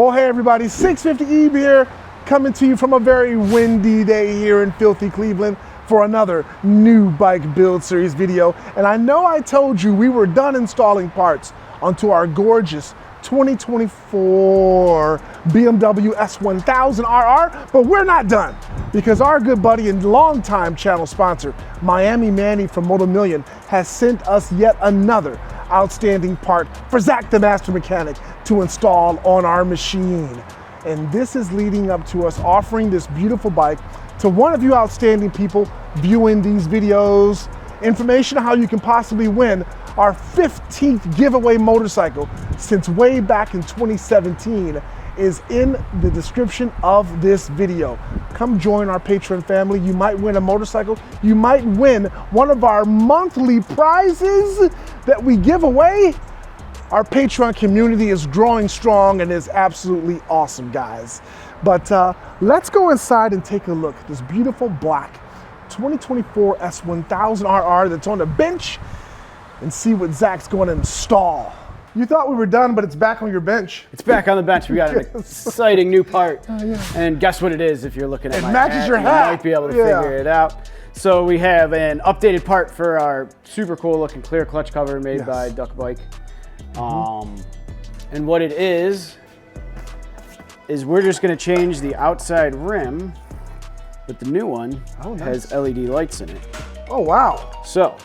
Well, hey everybody, 650 here, coming to you from a very windy day here in filthy Cleveland for another new bike build series video. And I know I told you we were done installing parts onto our gorgeous 2024 BMW S1000RR, but we're not done because our good buddy and longtime channel sponsor, Miami Manny from Motomillion, has sent us yet another outstanding part for Zak the Master Mechanic to install on our machine. And this is leading up to us offering this beautiful bike to one of you outstanding people viewing these videos. Information on how you can possibly win our 15th giveaway motorcycle since way back in 2017 is in the description of this video. Come join our Patreon family. You might win a motorcycle. You might win one of our monthly prizes that we give away. Our Patreon community is growing strong and is absolutely awesome, guys. But let's go inside and take a look at this beautiful black 2024 S1000RR that's on the bench and see what Zak's going to install. You thought we were done, but it's back on your bench. It's back on the bench. We got an exciting new part. Yeah. And guess what it is if you're looking at my hat. It matches your hat. You might be able to figure it out. So we have an updated part for our super cool looking clear clutch cover made by Duck Bike. And what it is we're just going to change the outside rim, but the new one has LED lights in it. Oh, wow. So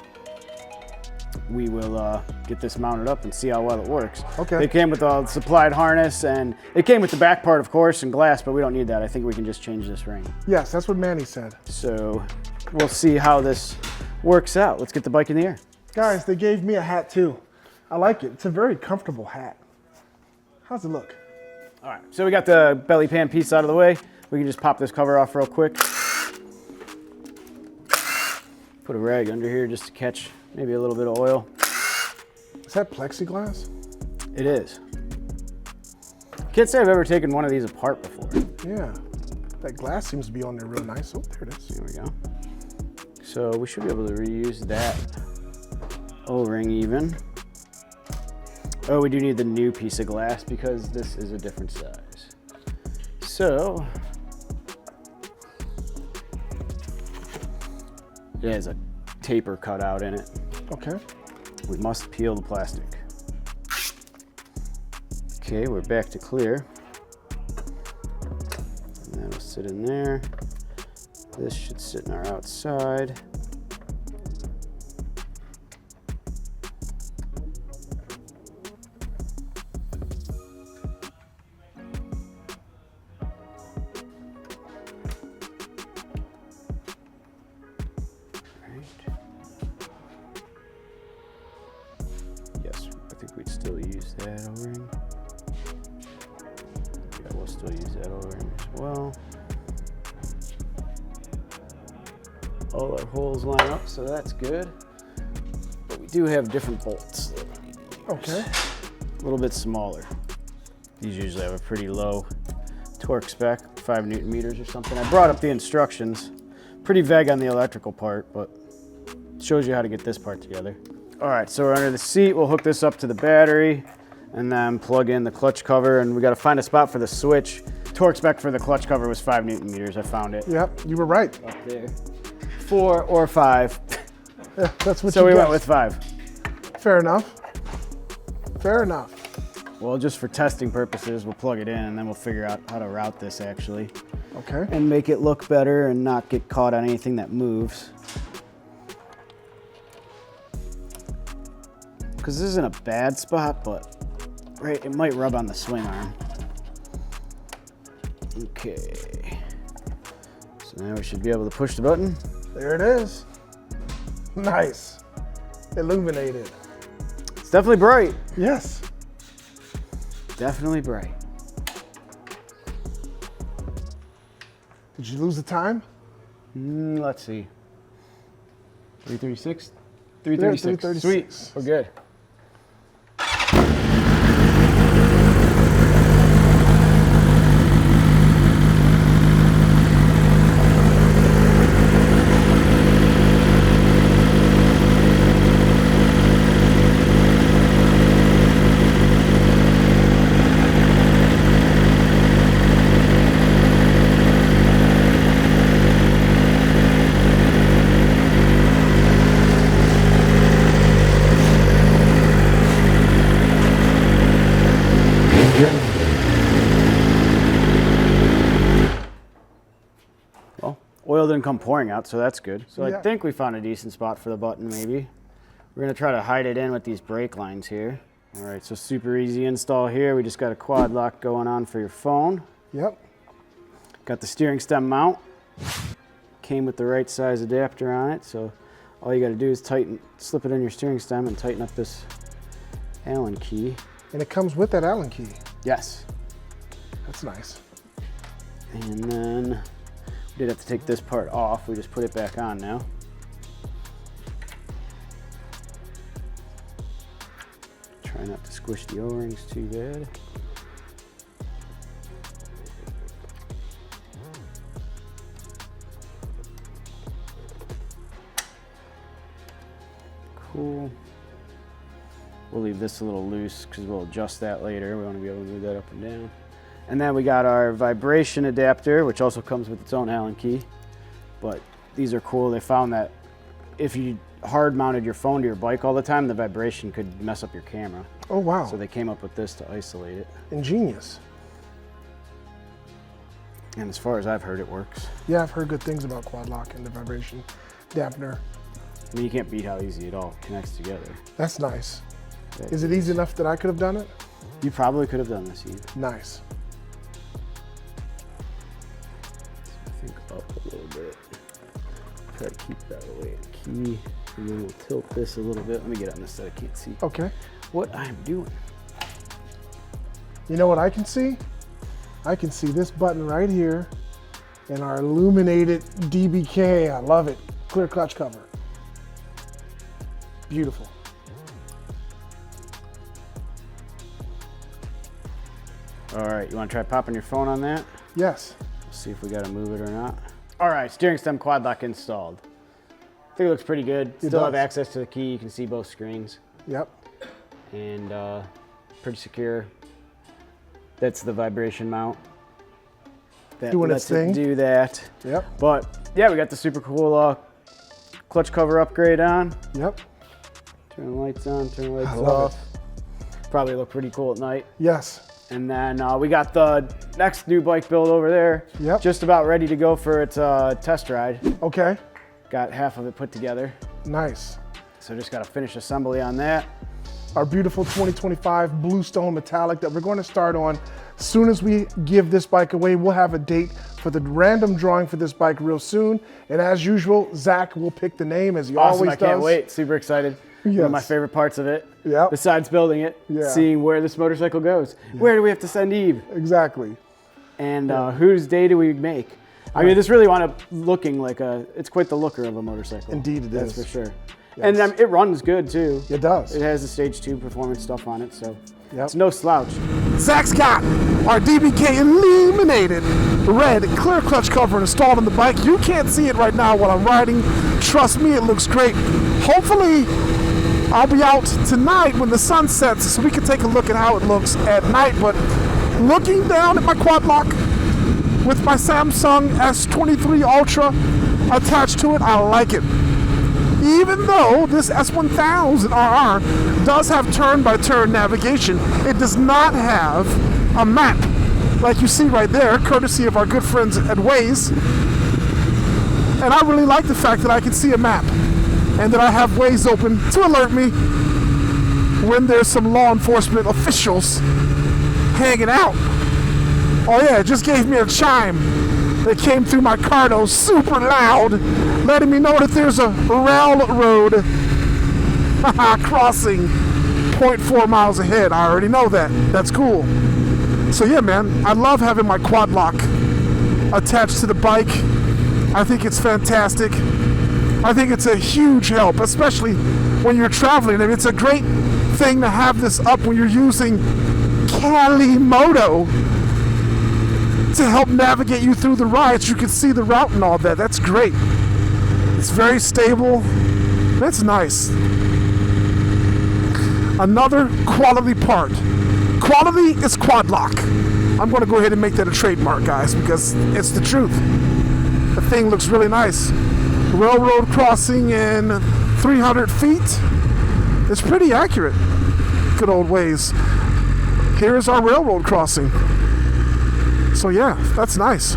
we will get this mounted up and see how well it works. Okay. It came with a supplied harness, and it came with the back part, of course, and glass, but we don't need that. I think we can just change this ring. Yes, that's what Manny said. So we'll see how this works out. Let's get the bike in the air. Guys, they gave me a hat too. I like it. It's a very comfortable hat. How's it look? All right, so we got the belly pan piece out of the way. We can just pop this cover off real quick. Put a rag under here just to catch maybe a little bit of oil. Is that plexiglass? It is. Can't say I've ever taken one of these apart before. Yeah, that glass seems to be on there real nice. Oh, there it is. There we go. So we should be able to reuse that O-ring even. Oh, we do need the new piece of glass because this is a different size. So it has a taper cut out in it. Okay. We must peel the plastic. Okay, we're back to clear. And that'll sit in there. This should sit in our outside. Yes, I think we'd still use that O-ring. Yeah, we'll still use that O-ring as well. All our holes line up, so that's good. But we do have different bolts that we need to use. Okay. A little bit smaller. These usually have a pretty low torque spec, 5 Newton meters or something. I brought up the instructions. Pretty vague on the electrical part, but it shows you how to get this part together. All right, so we're under the seat. We'll hook this up to the battery and then plug in the clutch cover, and we got to find a spot for the switch. Torque spec for the clutch cover was 5 Newton meters. I found it. Yep, you were right. Up there. 4 or 5. Yeah, that's what so we went with 5. Fair enough. Fair enough. Well, just for testing purposes, we'll plug it in and then we'll figure out how to route this actually. Okay. And make it look better and not get caught on anything that moves. Because this isn't a bad spot, but right, it might rub on the swing arm. Okay. So now we should be able to push the button. There it is. Nice. Illuminated. It's definitely bright. Yes. Definitely bright. Did you lose the time? Let's see. 336? 336. 336. Sweet. We're good. Well, oil didn't come pouring out, so that's good. So Yeah. I think we found a decent spot for the button, maybe. We're gonna try to hide it in with these brake lines here. All right, so super easy install here. We just got a quad lock going on for your phone. Yep. Got the steering stem mount. Came with the right size adapter on it, so all you gotta do is slip it in your steering stem and tighten up this Allen key. And it comes with that Allen key. Yes. That's nice. And then we did have to take this part off. We just put it back on now. Try not to squish the O-rings too bad. Cool. We'll leave this a little loose because we'll adjust that later. We want to be able to move that up and down. And then we got our vibration adapter, which also comes with its own Allen key. But these are cool. They found that if you hard mounted your phone to your bike all the time, the vibration could mess up your camera. Oh, wow. So they came up with this to isolate it. Ingenious. And as far as I've heard, it works. Yeah, I've heard good things about quad lock and the vibration dampener. I mean, you can't beat how easy it all connects together. That's nice. Is it easy enough that I could have done it? You probably could have done this, Eve. Nice. I think up a little bit. Try to keep that away at the key. And then we'll tilt this a little bit. Let me get on this so I can't see Okay. what I'm doing. You know what I can see? I can see this button right here and our illuminated DBK. I love it. Clear clutch cover. Beautiful. All right, you want to try popping your phone on that? Yes. Let's see if we got to move it or not. All right, steering stem quad lock installed. I think it looks pretty good. Still have access to the key. You can see both screens. Yep. And pretty secure. That's the vibration mount. That Doing lets its thing. it do that. Yep. But yeah, we got the super cool clutch cover upgrade on. Yep. Turn the lights on, turn the lights I love off. Probably look pretty cool at night. Yes. And then we got the next new bike build over there. Yep. Just about ready to go for its test ride. Okay. Got half of it put together. Nice. So just got to finish assembly on that. Our beautiful 2025 Bluestone Metallic that we're going to start on. As soon as we give this bike away, we'll have a date for the random drawing for this bike real soon. And as usual, Zach will pick the name as he always does. I can't wait. Super excited. Yes. One of my favorite parts of it, Yep. besides building it, seeing where this motorcycle goes. Yeah. Where do we have to send Eve? Exactly. And whose day do we make? I mean, this really wound up looking like it's quite the looker of a motorcycle. Indeed it That's is. for sure. Yes. And it runs good too. It does. It has the stage 2 performance stuff on it, so Yep. it's no slouch. Zach's got our DBK illuminated red clear clutch cover installed on the bike. You can't see it right now while I'm riding. Trust me, it looks great. Hopefully, I'll be out tonight when the sun sets so we can take a look at how it looks at night. But looking down at my quad lock with my Samsung S23 Ultra attached to it, I like it. Even though this S1000RR does have turn-by-turn navigation, it does not have a map like you see right there, courtesy of our good friends at Waze. And I really like the fact that I can see a map and that I have Waze open to alert me when there's some law enforcement officials hanging out. Oh yeah, it just gave me a chime that came through my Cardo super loud, letting me know that there's a railroad crossing 0.4 miles ahead. I already know that. That's cool. So yeah, man, I love having my quad lock attached to the bike. I think it's fantastic. I think it's a huge help, especially when you're traveling. I mean, it's a great thing to have this up when you're using Moto to help navigate you through the rides. You can see the route and all that. That's great. It's very stable. That's nice. Another quality part. Quality is quad lock. I'm going to go ahead and make that a trademark, guys, because it's the truth. The thing looks really nice. Railroad crossing in 300 feet. It's pretty accurate. Good old Waze. here's our railroad crossing. So yeah, that's nice.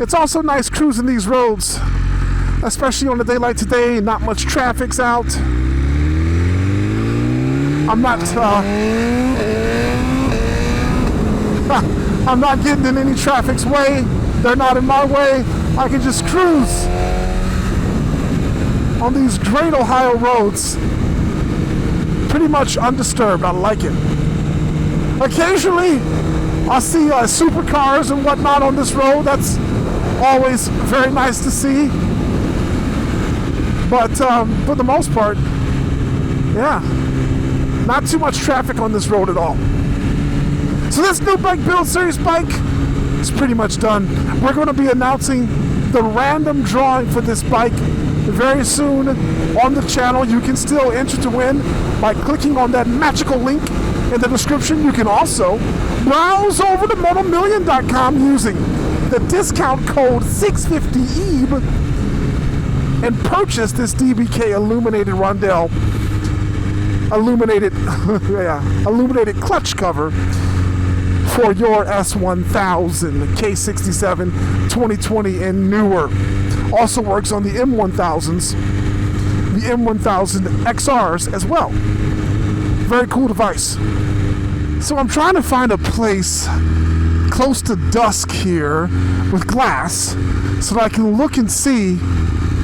It's also nice cruising these roads, especially on a day like today. Not much traffic's out. I'm not getting in any traffic's way. They're not in my way. I can just cruise on these great Ohio roads, pretty much undisturbed. I like it. Occasionally, I see supercars and whatnot on this road. That's always very nice to see. But for the most part, yeah, not too much traffic on this road at all. So this new bike build series bike is pretty much done. We're going to be announcing the random drawing for this bike very soon on the channel. You can still enter to win by clicking on that magical link in the description. You can also browse over to Motomillion.com using the discount code 650EEB and purchase this DBK illuminated Rondell illuminated clutch cover for your S1000 K67 2020 and newer. Also works on the M1000s, the M1000 XRs as well. Very cool device. So I'm trying to find a place close to dusk here with glass so that I can look and see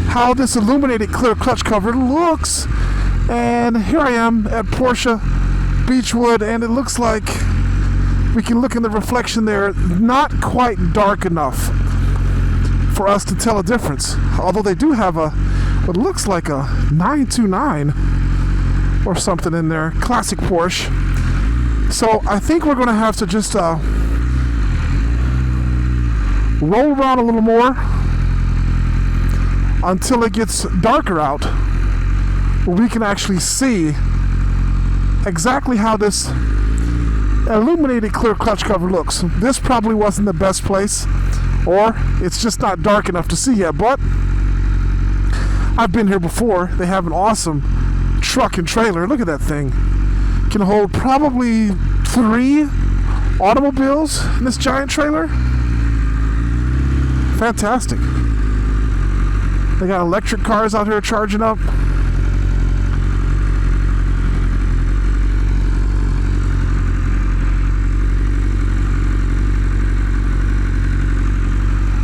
how this illuminated clear clutch cover looks. And here I am at Porsche Beechwood, and it looks like we can look in the reflection there. Not quite dark enough for us to tell a difference. Although they do have what looks like a 929 or something in there. Classic Porsche. So I think we're going to have to just roll around a little more until it gets darker out, where we can actually see exactly how this illuminated clear clutch cover looks. This probably wasn't the best place, or it's just not dark enough to see yet, but I've been here before. They have an awesome truck and trailer. Look at that thing. Can hold probably 3 automobiles in this giant trailer. Fantastic. They got electric cars out here charging up.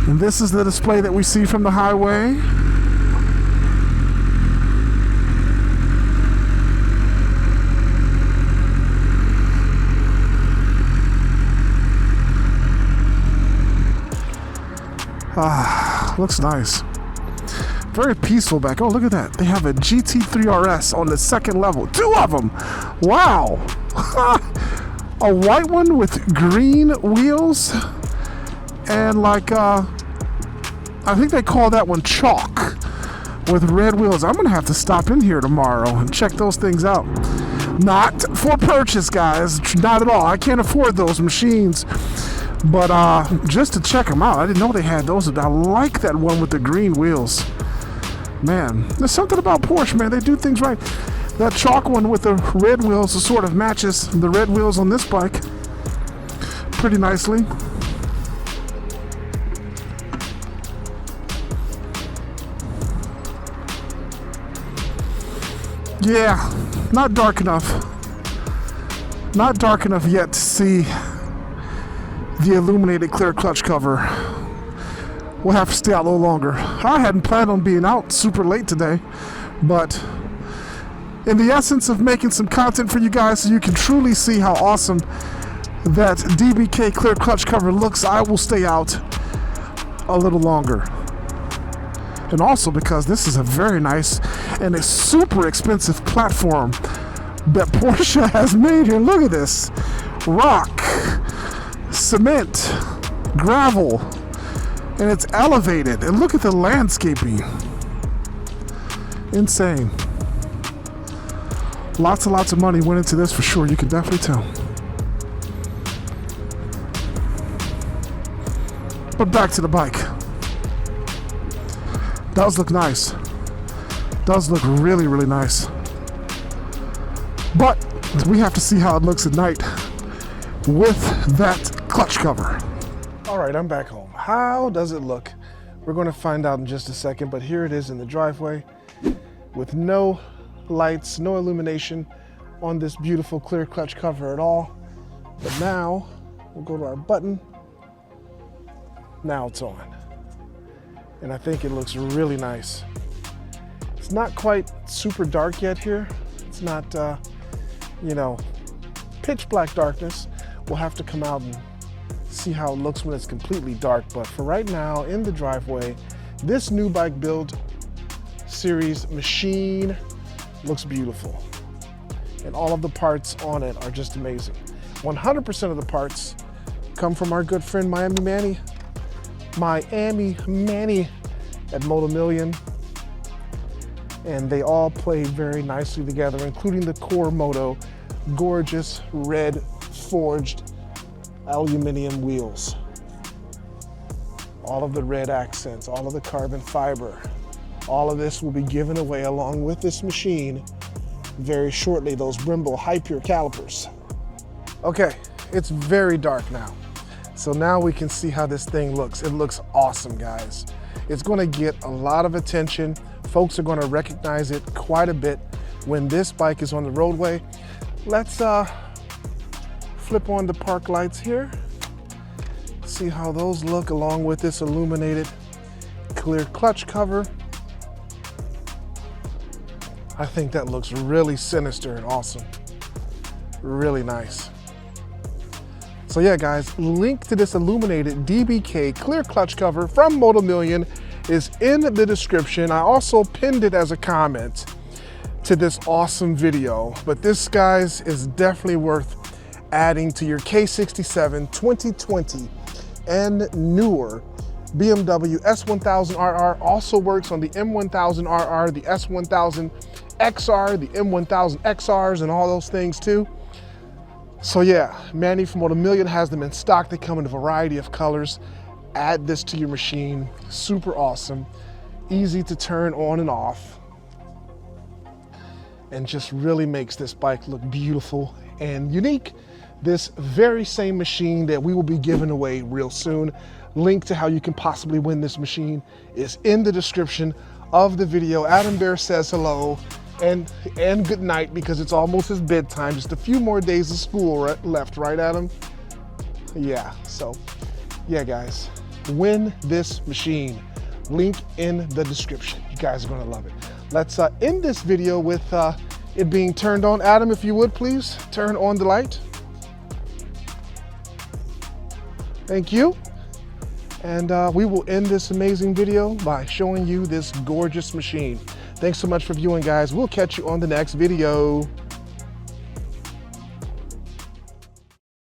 And this is the display that we see from the highway. Looks nice. Very peaceful back. Oh, look at that. They have a GT3 RS on the second level. 2 of them. Wow. A white one with green wheels. And like, I think they call that one chalk with red wheels. I'm going to have to stop in here tomorrow and check those things out. Not for purchase, guys. Not at all. I can't afford those machines. But just to check them out. I didn't know they had those. I like that one with the green wheels. Man, there's something about Porsche, man. They do things right. That chalk one with the red wheels sort of matches the red wheels on this bike pretty nicely. Yeah, not dark enough. Not dark enough yet to see the illuminated clear clutch cover. We'll have to stay out a little longer. I hadn't planned on being out super late today, but in the essence of making some content for you guys so you can truly see how awesome that DBK clear clutch cover looks, I will stay out a little longer. And also because this is a very nice and a super expensive platform that Porsche has made here. Look at this. Rock, cement, gravel, and it's elevated. And look at the landscaping. Insane. Lots and lots of money went into this for sure. You can definitely tell. But back to the bike. Does look nice. Does look really, really nice. But We have to see how it looks at night with that clutch cover. All right, I'm back home. How does it look? We're going to find out in just a second, but here it is in the driveway with no lights, no illumination on this beautiful clear clutch cover at all. But now we'll go to our button. Now it's on. And I think it looks really nice. It's not quite super dark yet here. It's not, you know, pitch black darkness. We'll have to come out and see how it looks when it's completely dark. But for right now, in the driveway, this new bike build series machine looks beautiful. And all of the parts on it are just amazing. 100% of the parts come from our good friend Miami Manny at Motomillion. And they all play very nicely together, including the core moto, gorgeous red forged aluminum wheels. All of the red accents, all of the carbon fiber, all of this will be given away along with this machine very shortly, those Brembo high pure calipers. Okay, it's very dark now. So now we can see how this thing looks. It looks awesome, guys. It's gonna get a lot of attention. Folks are gonna recognize it quite a bit when this bike is on the roadway. Let's flip on the park lights here. See how those look along with this illuminated clear clutch cover. I think that looks really sinister and awesome. Really nice. So yeah, guys, link to this illuminated DBK clear clutch cover from Motomillion is in the description. I also pinned it as a comment to this awesome video, but this, guys, is definitely worth adding to your K67 2020 and newer BMW S1000RR. Also works on the M1000RR, the S1000XR, the M1000XRs, and all those things too. So yeah, Manny from Motomillion has them in stock. They come in a variety of colors. Add this to your machine. Super awesome. Easy to turn on and off. And just really makes this bike look beautiful and unique. This very same machine that we will be giving away real soon. Link to how you can possibly win this machine is in the description of the video. Adam Bear says hello and good night because it's almost his bedtime. Just a few more days of school left, right, Adam? Yeah, so yeah, guys, win this machine. Link in the description. You guys are gonna love it. Let's end this video with it being turned on. Adam, if you would please turn on the light. Thank you. And we will end this amazing video by showing you this gorgeous machine. Thanks so much for viewing, guys. We'll catch you on the next video.